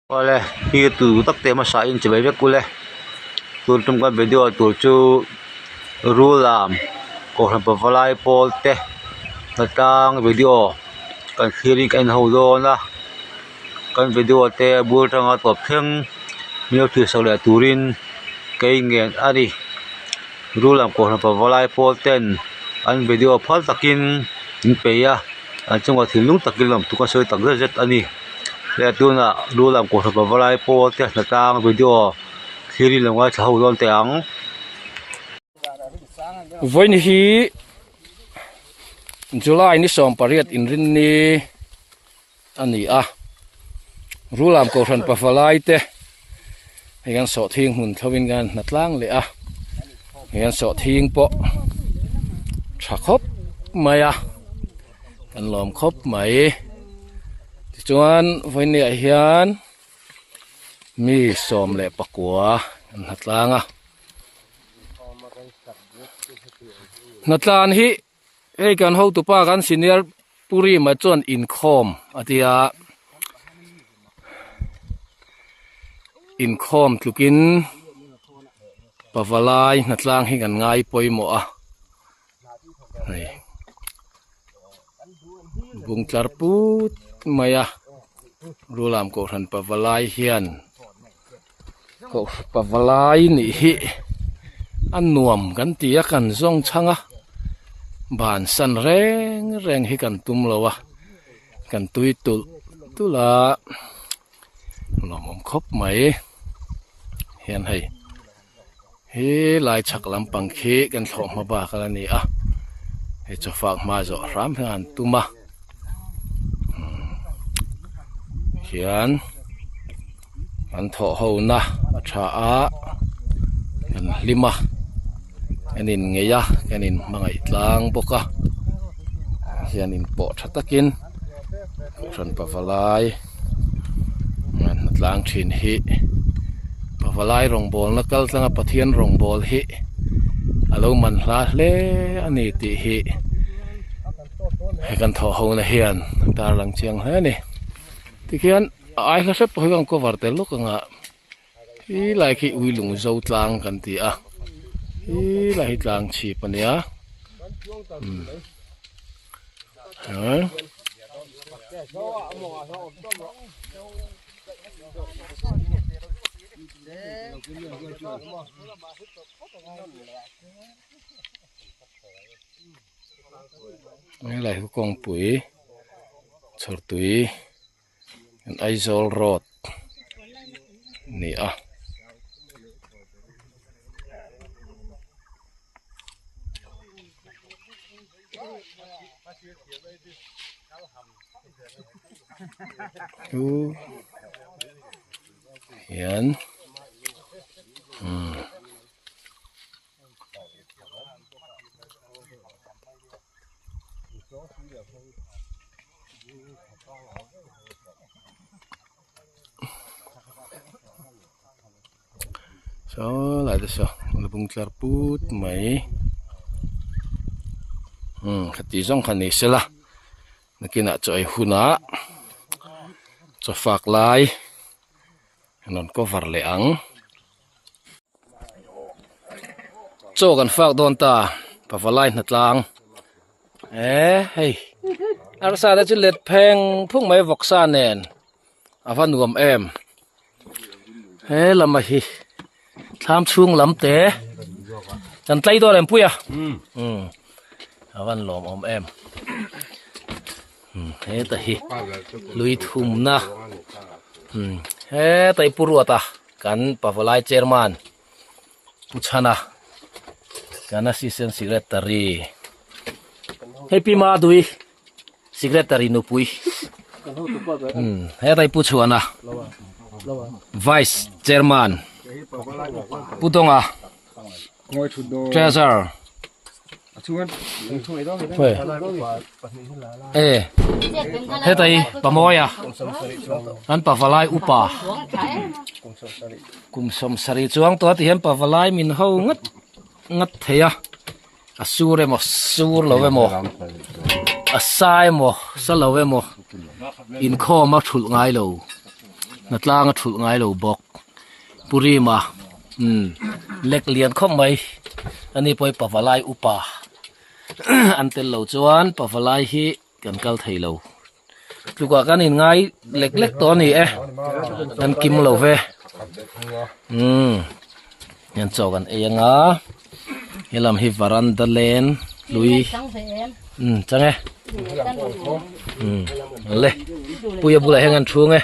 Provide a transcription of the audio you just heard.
Oleh itu tak tema sain sebagai kule tur tumkan video tur cu rulam ko han pawalai polte natang video kan khiri kan hodona kan video te bur tanga top theng miu thi sole turin kai ngen ari rulam ko han pawalai polten an video phal takin in peya an chungwa thilung takilam tuka soi tak zet ani le tuna rulam ko han pawalai polte natang video khiri lawai thaudon te ang voin hi July ni som pariat in rin ni ani rulam ko ran pawalai te hian so thing hun thawin gan natlang le hian so thing po thakop maya kan lom khop mai chuan voin ni hian mi som le pakwa natlanga natlan hi ei kan ho tu pa kan senior puri ma chon income atia income tlukin pawalai natlang hi kan ngai poimo nei bung tlarput maya rulam ko ran pawalai hian ko pawalai ni hi an nuam kan tia kan zong changa ban san reng hi kan tum lowa kan tui tula lomom khop mai hian hei hi lai chak lampang khi kan thom ma ba kala ni he chofak ma zo ram han tuma hian an tho ho na tha kan lima kanin ngeya kanin mangai tlang boka hian in po thatakin ran pawalai man tlang thin hi pawalai rong bol na kal tlanga pathian rong bol hi alo man hla hle ani ti hi he kan tho ho na hian tar lang chiang he ni tikhian ai hla sep hoigang ko wartel lokanga hi lai khi uilung zo tlang kan ti hi lai tlang chi pania lai kong pui chor tui an Aizol Road ni yan so lại đó sao là bung tlarput mai khati zong khani sela nakina choi huna cho phak lai non ko var le ang cho kan phak don ta pawalai natlang hei arsa da chu let pheng phung mai voksa nen avan nuam em lama hi tham chung lam te chan tlai do lem puya avan lom om em he ta hi lui thum na he tai puruata kan pawalai chairman puchana kan assistant secretary happy ma dui secretary nu pui he tai puchuana vice chairman putonga treasurer he tai pamoya an pawalai upa kumsom sari chuang to ti hem pawalai min ho ngat theya asure mo sur lowe mo asai mo salowe mo in kho ma thul ngai lo นัดลางถูกง่ายเราบอกปุริมาเล็กเลียนเข้าไหมอันนี้ไปปะวะลายอุปา อันเตลเราจวนปะวะลายฮีกันกัลไทยเราดูกว่ากันง่ายเล็กๆตัวนี้กันกิมเราเวยันโจกันเองเฮลัมฮิวารันดาเลนลุยจังไงเลยปุยบุเลยให้งานชูไง